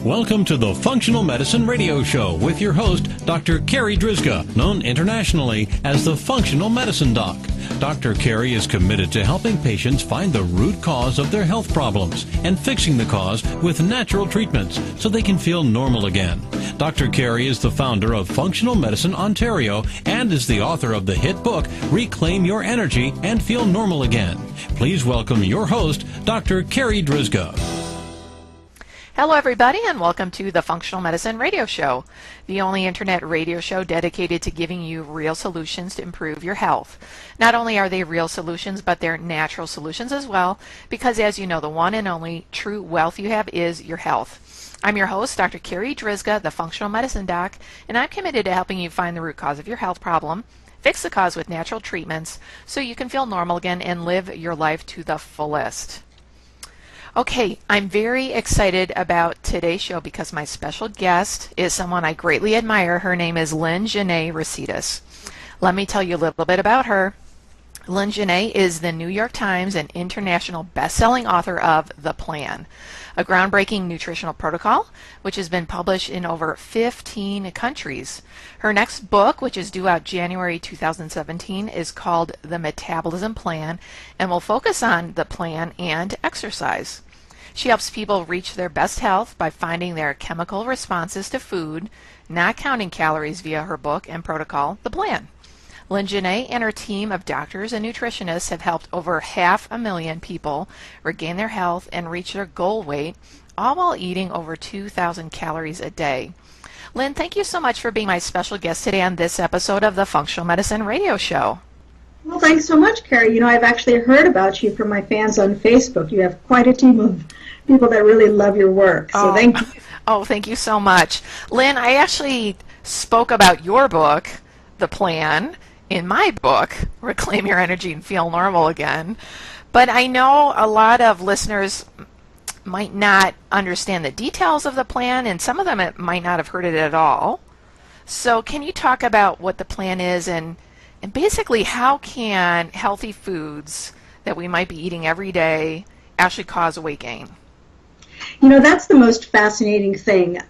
Welcome to the Functional Medicine Radio Show with your host, Dr. Carri Drzyzga, known internationally as the Functional Medicine Doc. Dr. Carri is committed to helping patients find the root cause of their health problems and fixing the cause with natural treatments so they can feel normal again. Dr. Carri is the founder of Functional Medicine Ontario and is the author of the hit book, Reclaim Your Energy and Feel Normal Again. Please welcome your host, Dr. Carri Drzyzga. Hello everybody, and welcome to the Functional Medicine Radio Show, the only internet radio show dedicated to giving you real solutions to improve your health. Not only are they real solutions, but they're natural solutions as well, because as you know, the one and only true wealth you have is your health. I'm your host, Dr. Carri Drzyzga, the Functional Medicine Doc, and I'm committed to helping you find the root cause of your health problem, fix the cause with natural treatments, so you can feel normal again and live your life to the fullest. Okay, I'm very excited about today's show because my special guest is someone I greatly admire. Her name is Lyn-Genet Recitas. Let me tell you a little bit about her. Lyn-Genet is the New York Times and international best-selling author of The Plan, a groundbreaking nutritional protocol which has been published in over 15 countries. Her next book, which is due out January 2017, is called The Metabolism Plan and will focus on the plan and exercise. She helps people reach their best health by finding their chemical responses to food, not counting calories via her book and protocol, The Plan. Lyn-Genet and her team of doctors and nutritionists have helped over 500,000 people regain their health and reach their goal weight, all while eating over 2,000 calories a day. Lyn, thank you so much for being my special guest today on this episode of the Functional Medicine Radio Show. Well, thanks so much, Carri. You know, I've actually heard about you from my fans on Facebook. You have quite a team of people that really love your work, so thank you. Oh, thank you so much. Lyn, I actually spoke about your book, The Plan, in my book, Reclaim Your Energy and Feel Normal Again. But I know a lot of listeners might not understand the details of the plan, and some of them might not have heard it at all. So can you talk about what the plan is and basically how can healthy foods that we might be eating every day actually cause weight gain? You know, that's the most fascinating thing.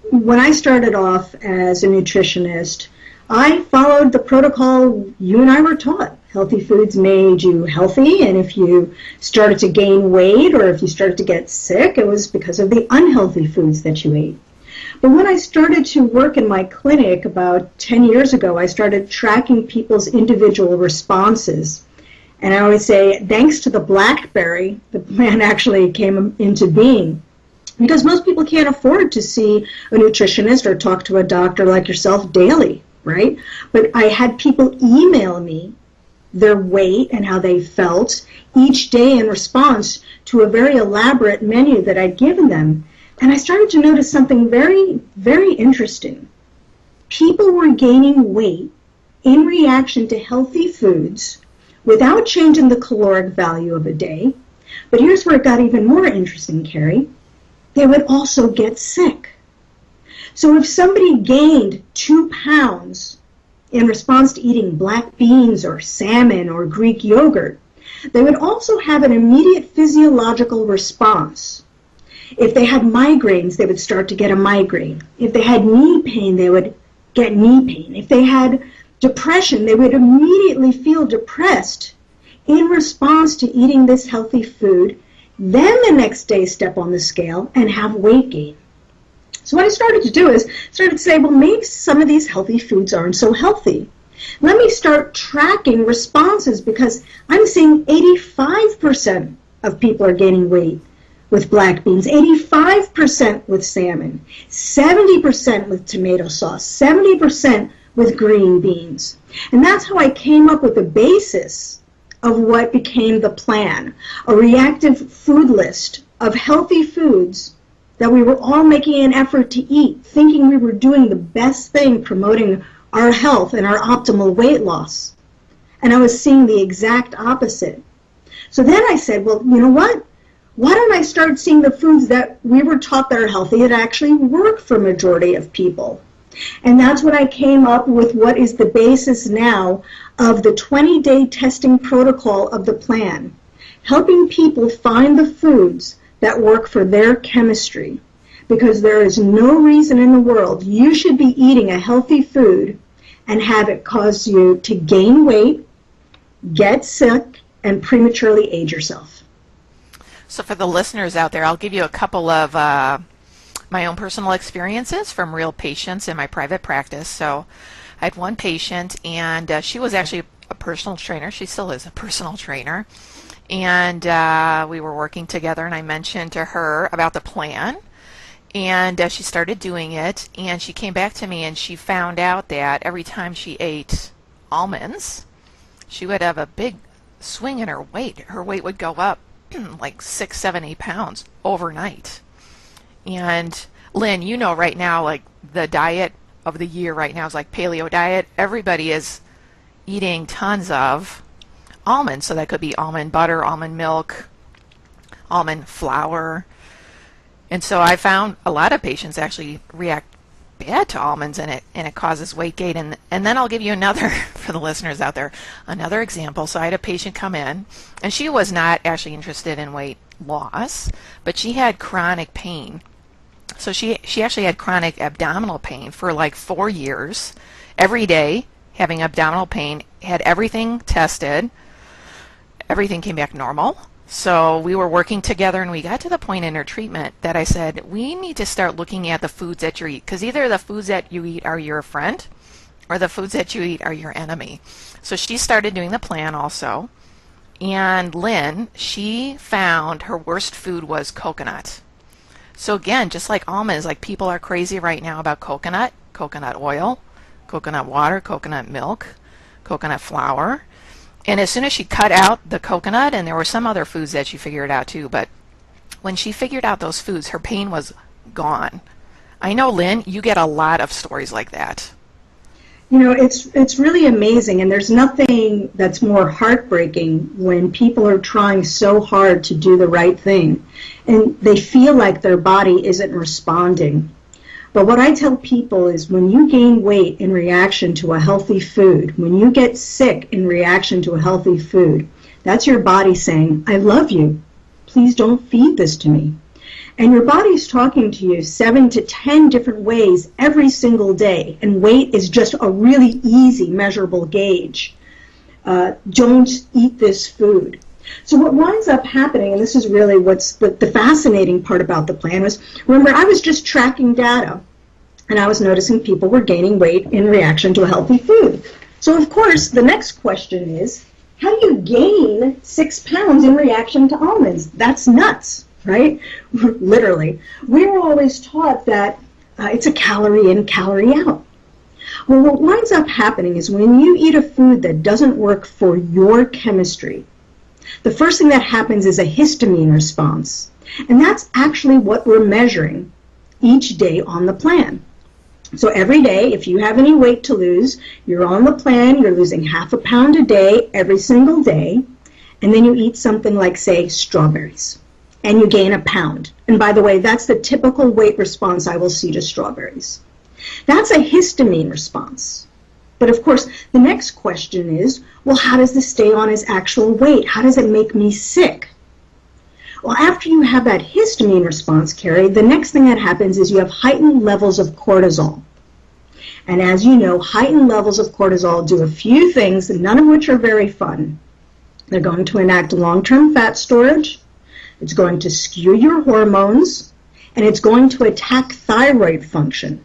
When I started off as a nutritionist, I followed the protocol you and I were taught. Healthy foods made you healthy, and if you started to gain weight or if you started to get sick, it was because of the unhealthy foods that you ate. But when I started to work in my clinic about 10 years ago, I started tracking people's individual responses. And I always say, thanks to the BlackBerry, the plan actually came into being. Because most people can't afford to see a nutritionist or talk to a doctor like yourself daily, right? But I had people email me their weight and how they felt each day in response to a very elaborate menu that I'd given them. And I started to notice something very, very interesting. People were gaining weight in reaction to healthy foods without changing the caloric value of a day. But here's where it got even more interesting, Carri. They would also get sick. So if somebody gained 2 pounds in response to eating black beans or salmon or Greek yogurt, they would also have an immediate physiological response. If they had migraines, they would start to get a migraine. If they had knee pain, they would get knee pain. If they had depression, they would immediately feel depressed in response to eating this healthy food, then the next day step on the scale and have weight gain. So what I started to do is started to say, well, maybe some of these healthy foods aren't so healthy. Let me start tracking responses because I'm seeing 85% of people are gaining weight with black beans, 85% with salmon, 70% with tomato sauce, 70% with green beans. And that's how I came up with the basis of what became the plan, a reactive food list of healthy foods that we were all making an effort to eat, thinking we were doing the best thing promoting our health and our optimal weight loss. And I was seeing the exact opposite. So then I said, well, you know what? Why don't I start seeing the foods that we were taught that are healthy that actually work for a majority of people? And that's when I came up with what is the basis now of the 20-day testing protocol of the plan, helping people find the foods that work for their chemistry. because there is no reason in the world you should be eating a healthy food and have it cause you to gain weight, get sick, and prematurely age yourself. So for the listeners out there, I'll give you a couple of my own personal experiences from real patients in my private practice. So I had one patient, and she was actually a personal trainer. She still is a personal trainer. And we were working together, and I mentioned to her about the plan. And she started doing it, and she came back to me, and she found out that every time she ate almonds, she would have a big swing in her weight. Her weight would go up like 6, 7, 8 pounds overnight. And Lynn, you know right now, like the diet of the year right now is like paleo diet. Everybody is eating tons of almonds. So that could be almond butter, almond milk, almond flour. And so I found a lot of patients actually react bad to almonds, and it causes weight gain. And then I'll give you another, for the listeners out there, another example. So I had a patient come in, and she was not actually interested in weight loss, but she had chronic pain. So she actually had chronic abdominal pain for like 4 years, every day having abdominal pain, had everything tested, everything came back normal. So we were working together, and we got to the point in her treatment that I said, we need to start looking at the foods that you eat, because either the foods that you eat are your friend or the foods that you eat are your enemy. So she started doing the plan also. And Lynn, she found her worst food was coconut. So again, just like almonds, like people are crazy right now about coconut oil, coconut water, coconut milk, coconut flour. And as soon as she cut out the coconut, and there were some other foods that she figured out too, but when she figured out those foods, her pain was gone. I know, Lynn, you get a lot of stories like that. You know, it's really amazing, and there's nothing that's more heartbreaking when people are trying so hard to do the right thing, and they feel like their body isn't responding. But what I tell people is when you gain weight in reaction to a healthy food, when you get sick in reaction to a healthy food, that's your body saying, I love you. Please don't feed this to me. And your body's talking to you 7 to 10 different ways every single day. And weight is just a really easy measurable gauge. Don't eat this food. So what winds up happening, and this is really what's the fascinating part about the plan, was, remember, I was just tracking data, and I was noticing people were gaining weight in reaction to a healthy food. So of course, the next question is, how do you gain 6 pounds in reaction to almonds? That's nuts, right? Literally. We were always taught that it's a calorie in, calorie out. Well, what winds up happening is when you eat a food that doesn't work for your chemistry, the first thing that happens is a histamine response. And that's actually what we're measuring each day on the plan. So every day, if you have any weight to lose, you're on the plan, you're losing ½ a pound a day, every single day, and then you eat something like, say, strawberries, and you gain 1 pound. And by the way, that's the typical weight response I will see to strawberries. That's a histamine response. But of course, the next question is, well, how does this stay on as actual weight? How does it make me sick? Well, after you have that histamine response, Carrie, the next thing that happens is you have heightened levels of cortisol. And as you know, heightened levels of cortisol do a few things, none of which are very fun. They're going to enact long-term fat storage, it's going to skew your hormones, and it's going to attack thyroid function.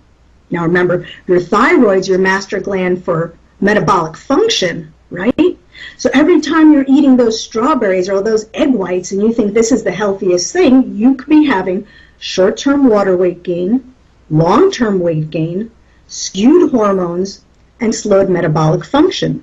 Now remember, your thyroid's your master gland for metabolic function, right? So every time you're eating those strawberries or those egg whites and you think this is the healthiest thing, you could be having short-term water weight gain, long-term weight gain, skewed hormones, and slowed metabolic function.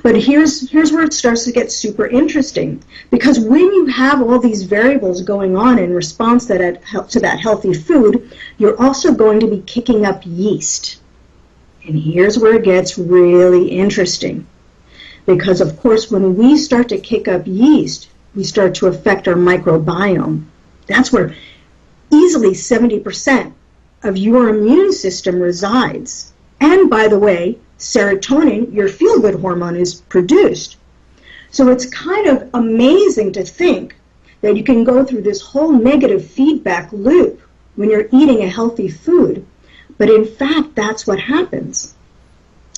But here's where it starts to get super interesting, because when you have all these variables going on in response to that healthy food, you're also going to be kicking up yeast. And here's where it gets really interesting, because of course when we start to kick up yeast, we start to affect our microbiome. That's where easily 70% of your immune system resides. And by the way, serotonin, your feel-good hormone, is produced. So it's kind of amazing to think that you can go through this whole negative feedback loop when you're eating a healthy food. But in fact, that's what happens.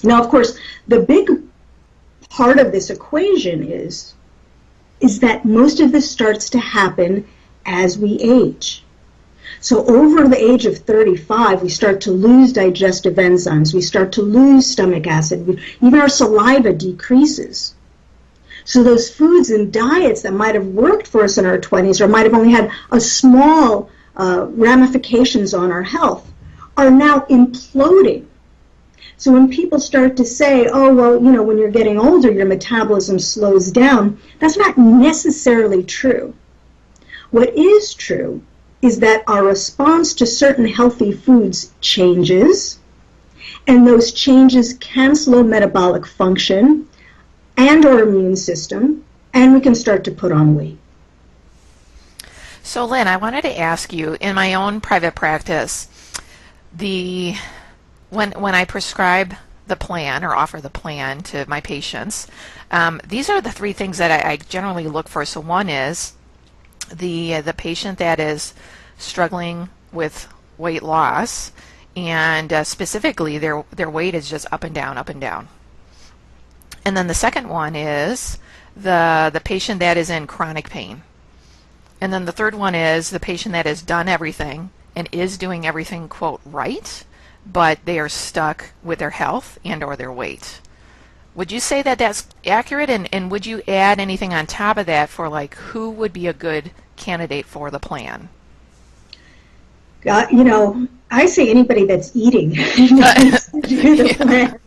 Now, of course, the big part of this equation is that most of this starts to happen as we age. So over the age of 35, we start to lose digestive enzymes. We start to lose stomach acid. Even our saliva decreases. So those foods and diets that might have worked for us in our 20s or might have only had a small ramifications on our health are now imploding. So when people start to say, oh, well, you know, when you're getting older, your metabolism slows down, that's not necessarily true. What is true is that our response to certain healthy foods changes, and those changes can slow metabolic function and our immune system, and we can start to put on weight. So Lynn, I wanted to ask you, in my own private practice, when I prescribe the plan or offer the plan to my patients, these are the three things that I generally look for. So one is the patient that is struggling with weight loss, and specifically their weight is just up and down, up and down. And then the second one is the patient that is in chronic pain. And then the third one is the patient that has done everything and is doing everything, quote, right, but they are stuck with their health and or their weight. Would you say that that's accurate? And would you add anything on top of that for, like, who would be a good candidate for the plan? You know, I say anybody that's eating needs to do the plan.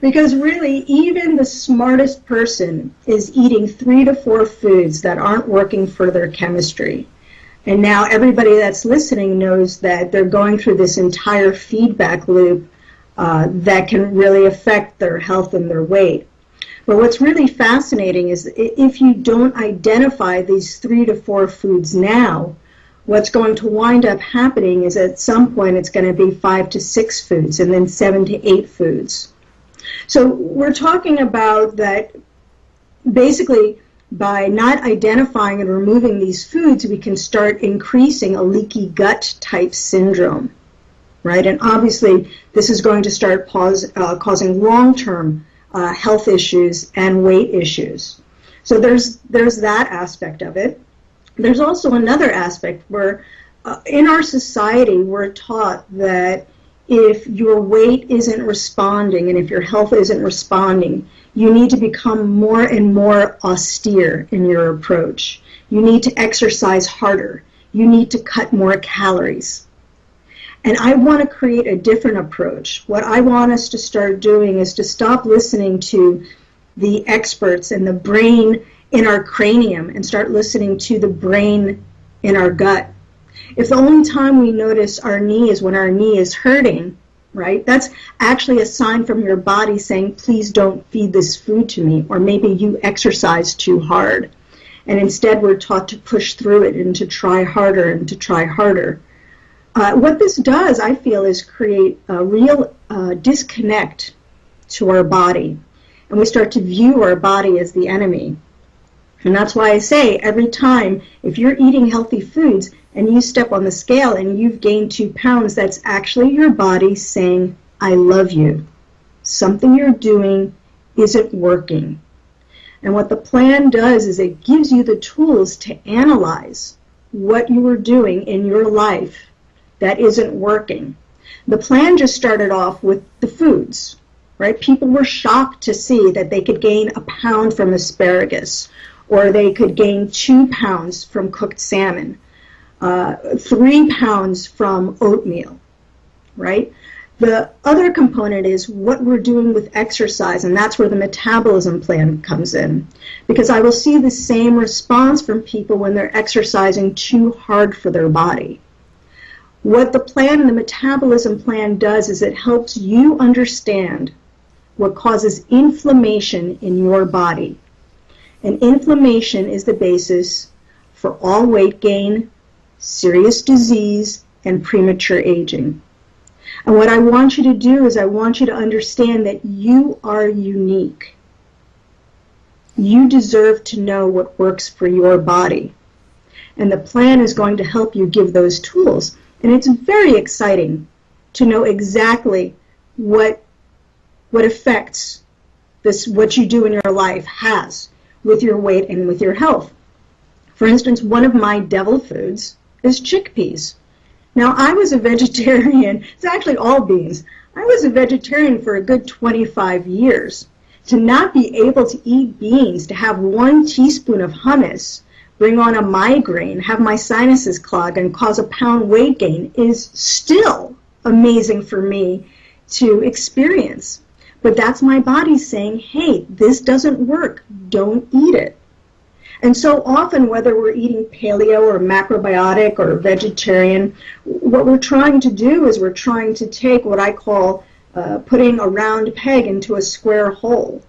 Because really, even the smartest person is eating 3 to 4 foods that aren't working for their chemistry. And now everybody that's listening knows that they're going through this entire feedback loop that can really affect their health and their weight. But what's really fascinating is if you don't identify these 3 to 4 foods now, what's going to wind up happening is at some point it's going to be 5 to 6 foods and then 7 to 8 foods. So we're talking about that basically by not identifying and removing these foods, we can start increasing a leaky gut type syndrome, right? And obviously this is going to start causing long-term health issues and weight issues. So there's that aspect of it. There's also another aspect where in our society we're taught that if your weight isn't responding and if your health isn't responding, you need to become more and more austere in your approach. You need to exercise harder. You need to cut more calories. And I want to create a different approach. What I want us to start doing is to stop listening to the experts and the brain in our cranium and start listening to the brain in our gut. If the only time we notice our knee is when our knee is hurting, right, that's actually a sign from your body saying, please don't feed this food to me, or maybe you exercise too hard. And instead we're taught to push through it and to try harder and to try harder. What this does, I feel, is create a real disconnect to our body. And we start to view our body as the enemy. And that's why I say every time, if you're eating healthy foods and you step on the scale and you've gained 2 pounds, that's actually your body saying, I love you. Something you're doing isn't working. And what the plan does is it gives you the tools to analyze what you are doing in your life that isn't working. The plan just started off with the foods, right? People were shocked to see that they could gain 1 pound from asparagus, or they could gain 2 pounds from cooked salmon, 3 pounds from oatmeal, right? The other component is what we're doing with exercise, and that's where the metabolism plan comes in. Because I will see the same response from people when they're exercising too hard for their body. What the plan and the metabolism plan does is it helps you understand what causes inflammation in your body. And inflammation is the basis for all weight gain, serious disease, and premature aging. And what I want you to do is I want you to understand that you are unique. You deserve to know what works for your body. And the plan is going to help you give those tools. And it's very exciting to know exactly what effects what you do in your life has with your weight and with your health. For instance, one of my devil foods is chickpeas. Now, I was a vegetarian. It's actually all beans. I was a vegetarian for a good 25 years. To not be able to eat beans, to have 1 teaspoon of hummus, bring on a migraine, have my sinuses clog, and cause a pound weight gain is still amazing for me to experience. But that's my body saying, hey, this doesn't work. Don't eat it. And so often, whether we're eating paleo or macrobiotic or vegetarian, what we're trying to do is we're trying to take what I call putting a round peg into a square hole,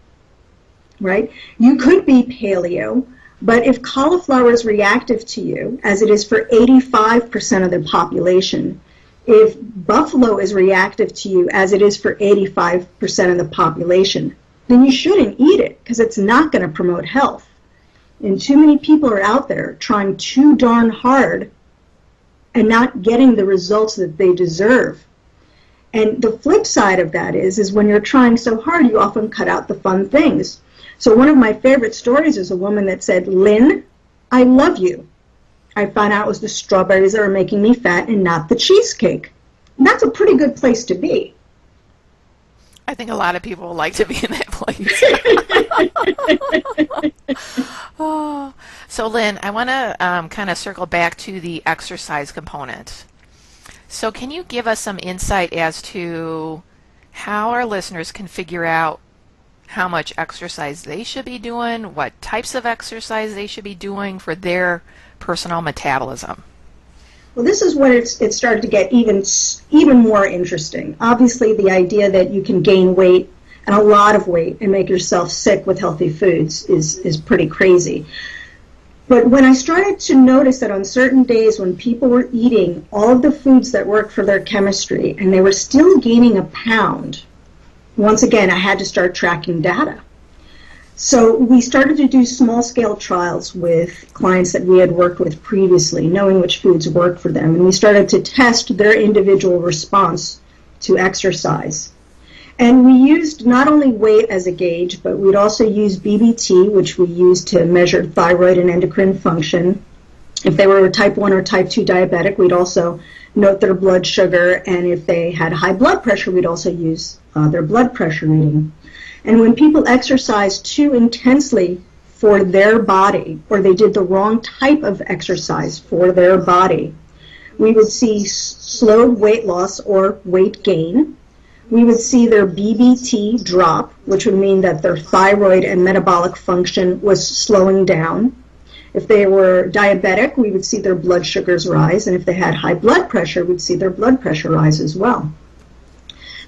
right? You could be paleo, but if cauliflower is reactive to you, as it is for 85% of the population, if buffalo is reactive to you, as it is for 85% of the population, then you shouldn't eat it because it's not going to promote health. And too many people are out there trying too darn hard and not getting the results that they deserve. And the flip side of that is when you're trying so hard, you often cut out the fun things. So one of my favorite stories is a woman that said, Lynn, I love you. I found out it was the strawberries that were making me fat and not the cheesecake. And that's a pretty good place to be. I think a lot of people would like to be in that place. Oh. So, Lynn, I want to kind of circle back to the exercise component. So can you give us some insight as to how our listeners can figure out how much exercise they should be doing, what types of exercise they should be doing for their personal metabolism? Well, this is when it started to get even more interesting. Obviously, the idea that you can gain weight, and a lot of weight, and make yourself sick with healthy foods is pretty crazy. But when I started to notice that on certain days when people were eating all of the foods that work for their chemistry and they were still gaining a pound, once again, I had to start tracking data. So we started to do small-scale trials with clients that we had worked with previously, knowing which foods worked for them. And we started to test their individual response to exercise. And we used not only weight as a gauge, but we'd also use BBT, which we used to measure thyroid and endocrine function. If they were type 1 or type 2 diabetic, we'd also note their blood sugar. And if they had high blood pressure, we'd also use their blood pressure reading. And when people exercised too intensely for their body, or they did the wrong type of exercise for their body, we would see slowed weight loss or weight gain. We would see their BBT drop, which would mean that their thyroid and metabolic function was slowing down. If they were diabetic, we would see their blood sugars rise, and if they had high blood pressure, we'd see their blood pressure rise as well.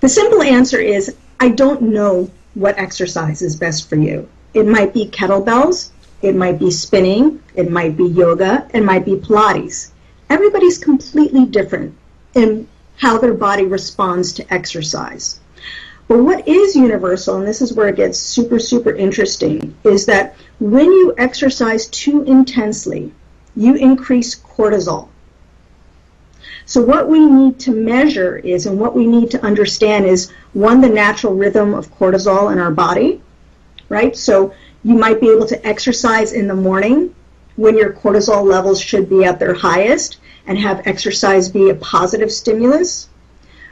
The simple answer is, I don't know what exercise is best for you. It might be kettlebells, it might be spinning, it might be yoga, it might be Pilates. Everybody's completely different in how their body responds to exercise. But what is universal, and this is where it gets super, super interesting, is that when you exercise too intensely, you increase cortisol. So what we need to measure is, and what we need to understand is, one, the natural rhythm of cortisol in our body, right? So you might be able to exercise in the morning when your cortisol levels should be at their highest and have exercise be a positive stimulus.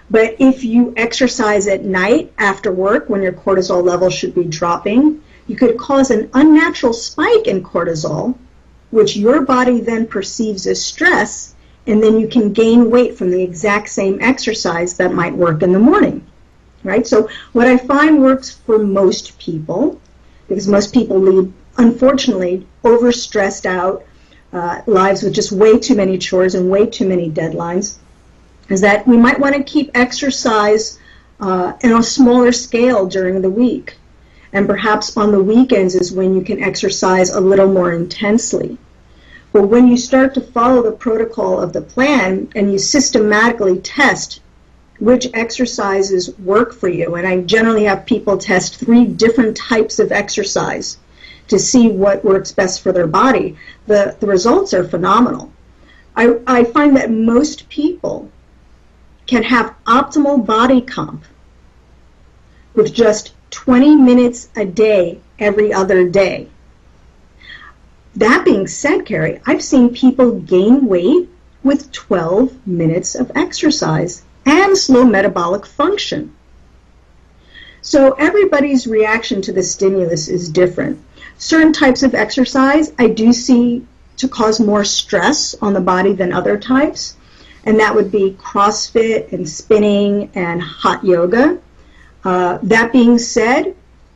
But if you exercise at night after work when your cortisol levels should be dropping, you could cause an unnatural spike in cortisol, which your body then perceives as stress, and then you can gain weight from the exact same exercise that might work in the morning, right? So what I find works for most people, because most people lead, unfortunately, overstressed out lives with just way too many chores and way too many deadlines, is that we might want to keep exercise in a smaller scale during the week. And perhaps on the weekends is when you can exercise a little more intensely. But when you start to follow the protocol of the plan and you systematically test which exercises work for you, and I generally have people test 3 different types of exercise to see what works best for their body, the results are phenomenal. I find that most people can have optimal body comp with just 20 minutes a day every other day. That being said, Carri, I've seen people gain weight with 12 minutes of exercise and slow metabolic function. So everybody's reaction to the stimulus is different. Certain types of exercise I do see to cause more stress on the body than other types, and that would be CrossFit and spinning and hot yoga. That being said,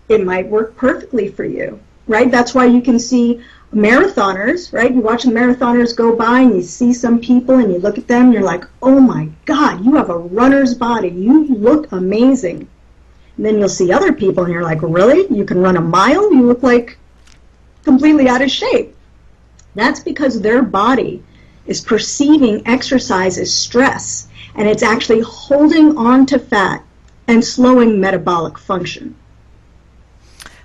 it might work perfectly for you, right? That's why you can see marathoners, right? You watch the marathoners go by and you see some people and you look at them and you're like, oh my God, you have a runner's body. You look amazing. And then you'll see other people and you're like, really? You can run a mile? You look like completely out of shape. That's because their body is perceiving exercise as stress, and it's actually holding on to fat and slowing metabolic function.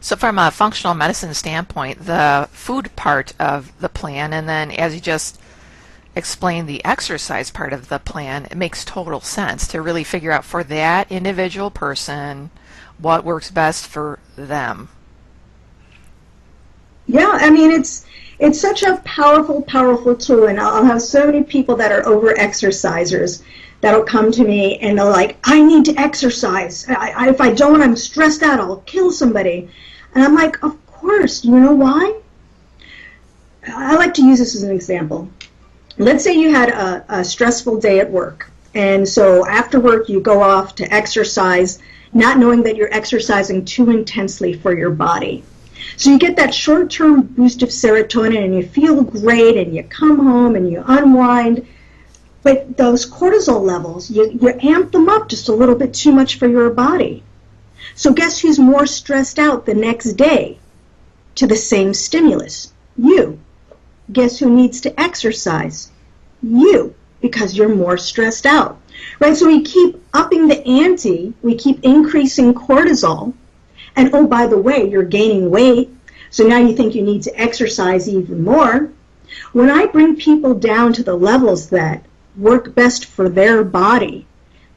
So from a functional medicine standpoint, the food part of the plan, and then as you just explained the exercise part of the plan, it makes total sense to really figure out for that individual person what works best for them. Yeah, I mean, it's such a powerful, powerful tool, and I'll have so many people that are over-exercisers that'll come to me and they're like, I need to exercise. If I don't, I'm stressed out. I'll kill somebody. And I'm like, of course. You know why? I like to use this as an example. Let's say you had a stressful day at work, and so after work you go off to exercise, not knowing that you're exercising too intensely for your body. So you get that short-term boost of serotonin and you feel great and you come home and you unwind. But those cortisol levels, you amp them up just a little bit too much for your body. So guess who's more stressed out the next day to the same stimulus? You. Guess who needs to exercise? You, because you're more stressed out. Right? So we keep upping the ante, we keep increasing cortisol, and oh, by the way, you're gaining weight, so now you think you need to exercise even more. When I bring people down to the levels that work best for their body,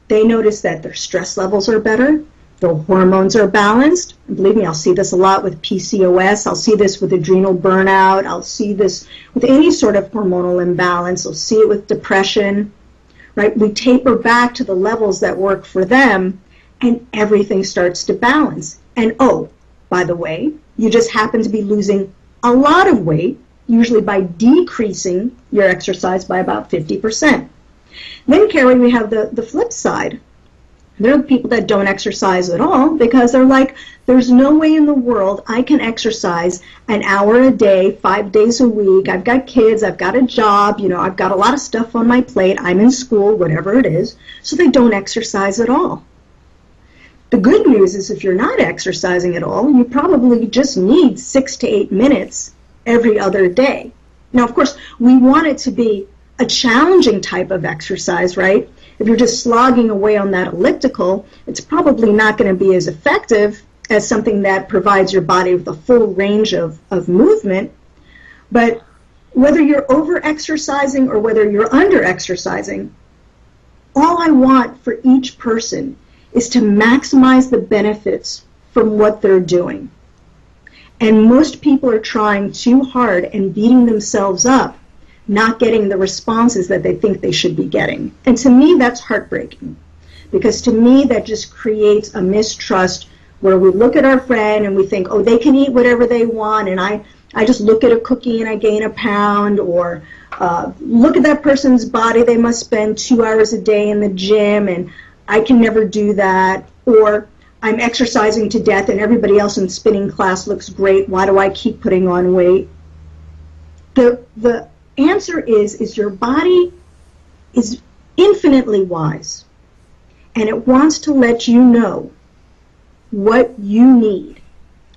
they notice that their stress levels are better, their hormones are balanced. And believe me, I'll see this a lot with PCOS, I'll see this with adrenal burnout, I'll see this with any sort of hormonal imbalance, I'll see it with depression, right? We taper back to the levels that work for them, and everything starts to balance. And oh, by the way, you just happen to be losing a lot of weight, usually by decreasing your exercise by about 50%. Then, Carri, we have the flip side. There are the people that don't exercise at all because they're like, there's no way in the world I can exercise an hour a day, 5 days a week. I've got kids, I've got a job, I've got a lot of stuff on my plate, I'm in school, whatever it is. So they don't exercise at all. The good news is if you're not exercising at all, you probably just need 6 to 8 minutes every other day. Now, of course, we want it to be a challenging type of exercise, right? If you're just slogging away on that elliptical, it's probably not going to be as effective as something that provides your body with a full range of movement. But whether you're over-exercising or whether you're under-exercising, all I want for each person is to maximize the benefits from what they're doing. And most people are trying too hard and beating themselves up, not getting the responses that they think they should be getting. And to me, that's heartbreaking, because to me, that just creates a mistrust where we look at our friend and we think, oh, they can eat whatever they want, and I just look at a cookie and I gain a pound, or look at that person's body, they must spend 2 hours a day in the gym, and I can never do that, or I'm exercising to death and everybody else in spinning class looks great, why do I keep putting on weight? The answer is your body is infinitely wise, and it wants to let you know what you need.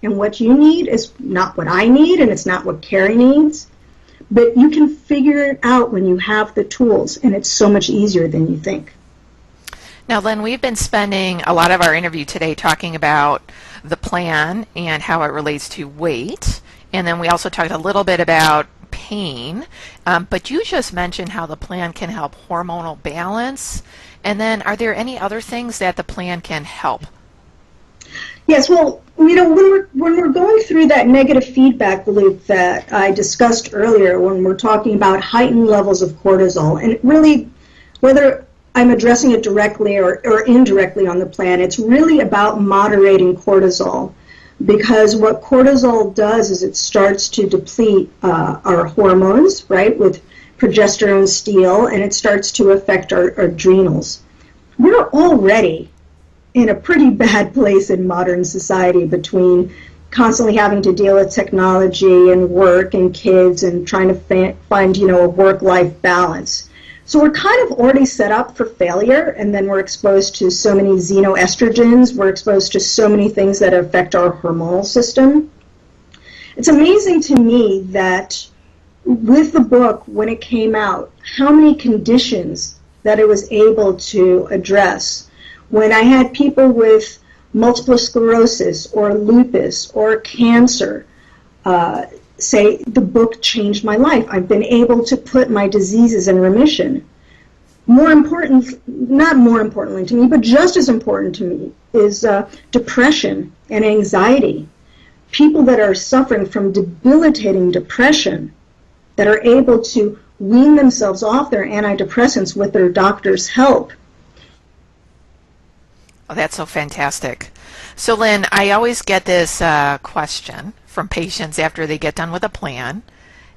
And what you need is not what I need, and it's not what Carri needs, but you can figure it out when you have the tools, and it's so much easier than you think. Now, Lyn, we've been spending a lot of our interview today talking about the plan and how it relates to weight And then we also talked a little bit about pain, but you just mentioned how the plan can help hormonal balance. And then are there any other things that the plan can help? Yes, well, when we're going through that negative feedback loop that I discussed earlier, when we're talking about heightened levels of cortisol, and really, whether I'm addressing it directly or indirectly on the plan, it's really about moderating cortisol, because what cortisol does is it starts to deplete our hormones, right, with progesterone steal, and it starts to affect our adrenals. We're already in a pretty bad place in modern society between constantly having to deal with technology and work and kids and trying to find, a work-life balance. So we're kind of already set up for failure, and then we're exposed to so many xenoestrogens, we're exposed to so many things that affect our hormonal system. It's amazing to me that with the book, when it came out, how many conditions that it was able to address. When I had people with multiple sclerosis or lupus or cancer say, the book changed my life. I've been able to put my diseases in remission. Not more importantly to me, but just as important to me is depression and anxiety. People that are suffering from debilitating depression that are able to wean themselves off their antidepressants with their doctor's help. Oh, that's so fantastic. So, Lynn, I always get this question from patients after they get done with a plan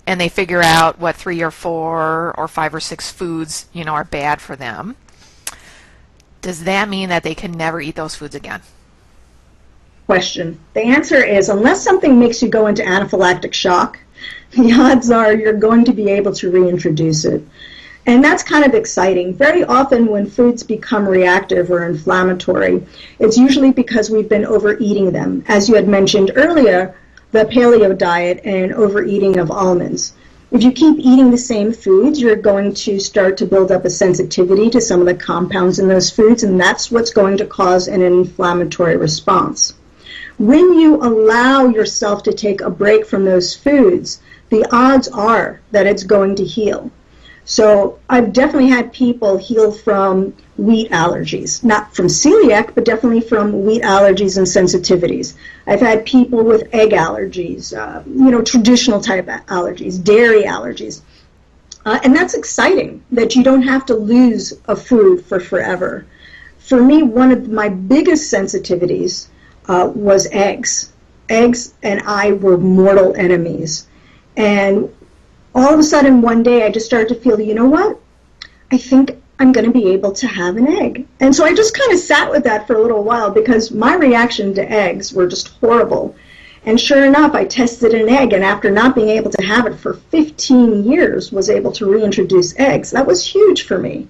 and they figure out what 3 or 4 or 5 or 6 foods, are bad for them. Does that mean that they can never eat those foods again? Question. The answer is, unless something makes you go into anaphylactic shock, the odds are you're going to be able to reintroduce it. And that's kind of exciting. Very often when foods become reactive or inflammatory, it's usually because we've been overeating them. As you had mentioned earlier, the paleo diet and overeating of almonds. If you keep eating the same foods, you're going to start to build up a sensitivity to some of the compounds in those foods, and that's what's going to cause an inflammatory response. When you allow yourself to take a break from those foods, the odds are that it's going to heal. So I've definitely had people heal from wheat allergies, not from celiac, but definitely from wheat allergies and sensitivities. I've had people with egg allergies, traditional type allergies, dairy allergies. And that's exciting that you don't have to lose a food for forever. For me, one of my biggest sensitivities was eggs. Eggs and I were mortal enemies. And all of a sudden, one day, I just started to feel, you know what? I think I'm going to be able to have an egg. And so I just kind of sat with that for a little while because my reaction to eggs were just horrible. And sure enough, I tested an egg, and after not being able to have it for 15 years, was able to reintroduce eggs. That was huge for me.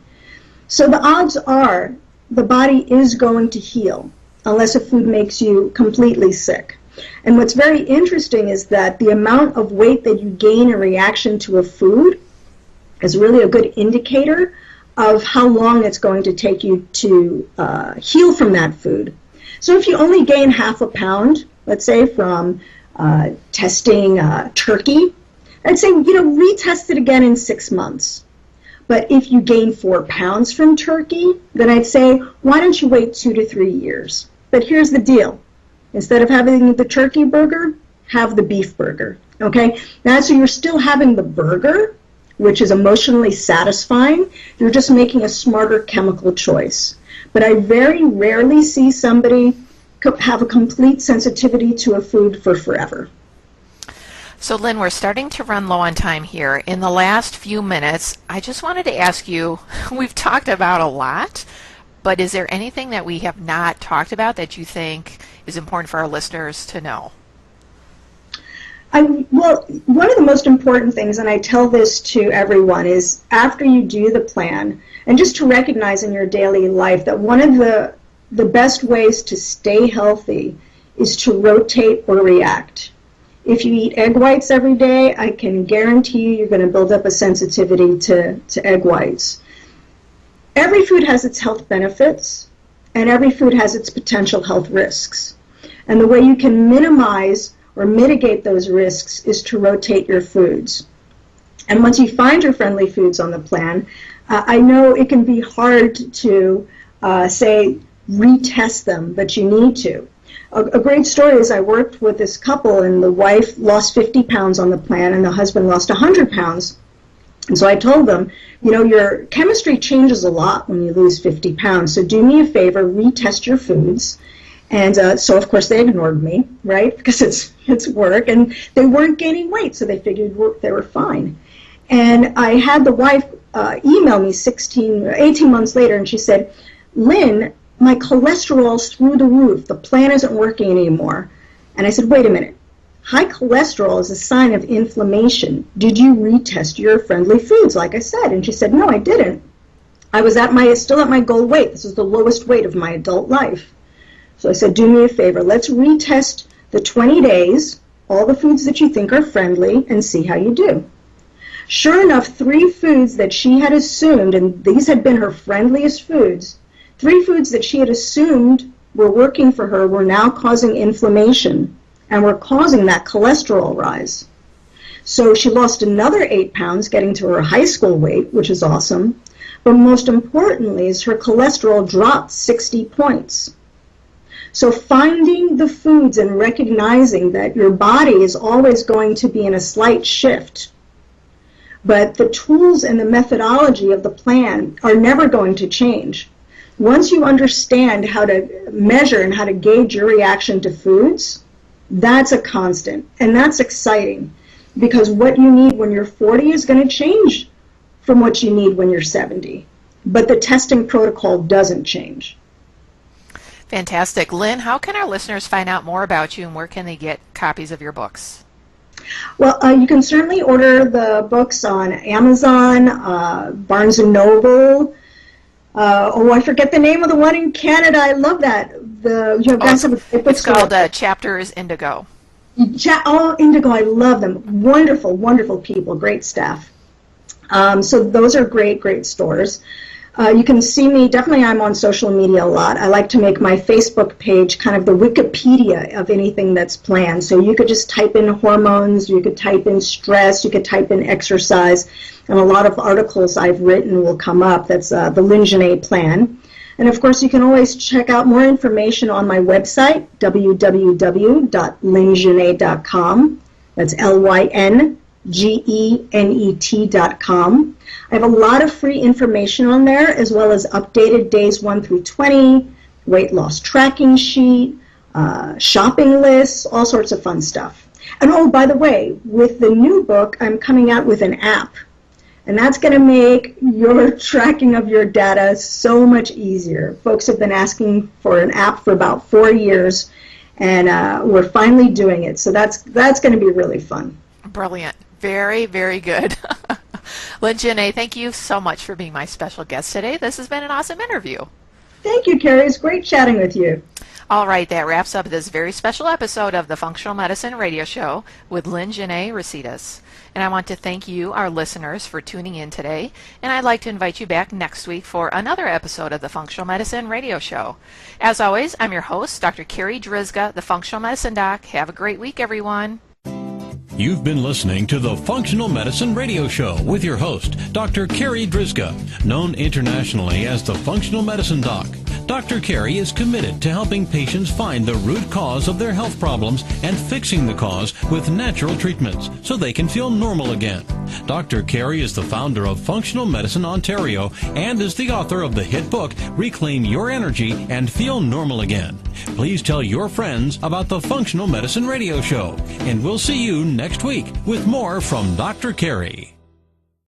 So the odds are the body is going to heal unless a food makes you completely sick. And what's very interesting is that the amount of weight that you gain in reaction to a food is really a good indicator of how long it's going to take you to heal from that food. So if you only gain half a pound, let's say from testing turkey, I'd say, retest it again in 6 months. But if you gain 4 pounds from turkey, then I'd say, why don't you wait 2 to 3 years? But here's the deal. Instead of having the turkey burger, have the beef burger, okay? Now, so you're still having the burger, which is emotionally satisfying. You're just making a smarter chemical choice. But I very rarely see somebody have a complete sensitivity to a food for forever. So, Lynn, we're starting to run low on time here. In the last few minutes, I just wanted to ask you, we've talked about a lot, but is there anything that we have not talked about that you think is important for our listeners to know? Well, one of the most important things, and I tell this to everyone, is after you do the plan, and just to recognize in your daily life that one of the best ways to stay healthy is to rotate or react. If you eat egg whites every day, I can guarantee you're going to build up a sensitivity to egg whites. Every food has its health benefits, and every food has its potential health risks. And the way you can minimize or mitigate those risks is to rotate your foods. And once you find your friendly foods on the plan, I know it can be hard to say retest them, but you need to. A great story is I worked with this couple, and the wife lost 50 pounds on the plan and the husband lost 100 pounds. And so I told them, you know, your chemistry changes a lot when you lose 50 pounds, so do me a favor, retest your foods. And so, of course, they ignored me, right, because it's work, and they weren't gaining weight, so they figured they were fine. And I had the wife email me 18 months later, and she said, Lynn, my cholesterol's through the roof. The plan isn't working anymore. And I said, wait a minute. High cholesterol is a sign of inflammation. Did you retest your friendly foods, like I said? And she said, no, I didn't. I was still at my goal weight. This is the lowest weight of my adult life. So I said, do me a favor. Let's retest the 20 days, all the foods that you think are friendly, and see how you do. Sure enough, 3 foods that she had assumed, and these had been her friendliest foods, 3 foods that she had assumed were working for her were now causing inflammation and were causing that cholesterol rise. So she lost another 8 pounds, getting to her high school weight, which is awesome. But most importantly is her cholesterol dropped 60 points. So finding the foods and recognizing that your body is always going to be in a slight shift, but the tools and the methodology of the plan are never going to change. Once you understand how to measure and how to gauge your reaction to foods, that's a constant, and that's exciting, because what you need when you're 40 is going to change from what you need when you're 70, but the testing protocol doesn't change. Fantastic. Lynn, how can our listeners find out more about you, and where can they get copies of your books? Well, you can certainly order the books on Amazon, Barnes & Noble. I forget the name of the one in Canada. I love that. It's called Chapters Indigo. Indigo, I love them. Wonderful, wonderful people, great staff. So those are great, great stores. You can see me, definitely I'm on social media a lot. I like to make my Facebook page kind of the Wikipedia of anything that's planned. So you could just type in hormones, you could type in stress, you could type in exercise, and a lot of articles I've written will come up. That's the Lyn-Genet Plan. And of course, you can always check out more information on my website, www.lyngenet.com. That's LYNGENET.com. I have a lot of free information on there, as well as updated days 1 through 20, weight loss tracking sheet, shopping lists, all sorts of fun stuff. And oh, by the way, with the new book, I'm coming out with an app. And that's going to make your tracking of your data so much easier. Folks have been asking for an app for about 4 years, and we're finally doing it. So that's going to be really fun. Brilliant. Very, very good. Lyn-Genet, thank you so much for being my special guest today. This has been an awesome interview. Thank you, Carrie. It's great chatting with you. All right, that wraps up this very special episode of the Functional Medicine Radio Show with Lyn-Genet Recitas. And I want to thank you, our listeners, for tuning in today. And I'd like to invite you back next week for another episode of the Functional Medicine Radio Show. As always, I'm your host, Dr. Carri Drzyzga, the Functional Medicine Doc. Have a great week, everyone. You've been listening to the Functional Medicine Radio Show with your host, Dr. Carri Drzyzga, known internationally as the Functional Medicine Doc. Dr. Carri is committed to helping patients find the root cause of their health problems and fixing the cause with natural treatments so they can feel normal again. Dr. Carri is the founder of Functional Medicine Ontario and is the author of the hit book, Reclaim Your Energy and Feel Normal Again. Please tell your friends about the Functional Medicine Radio Show, and we'll see you next week with more from Dr. Carri.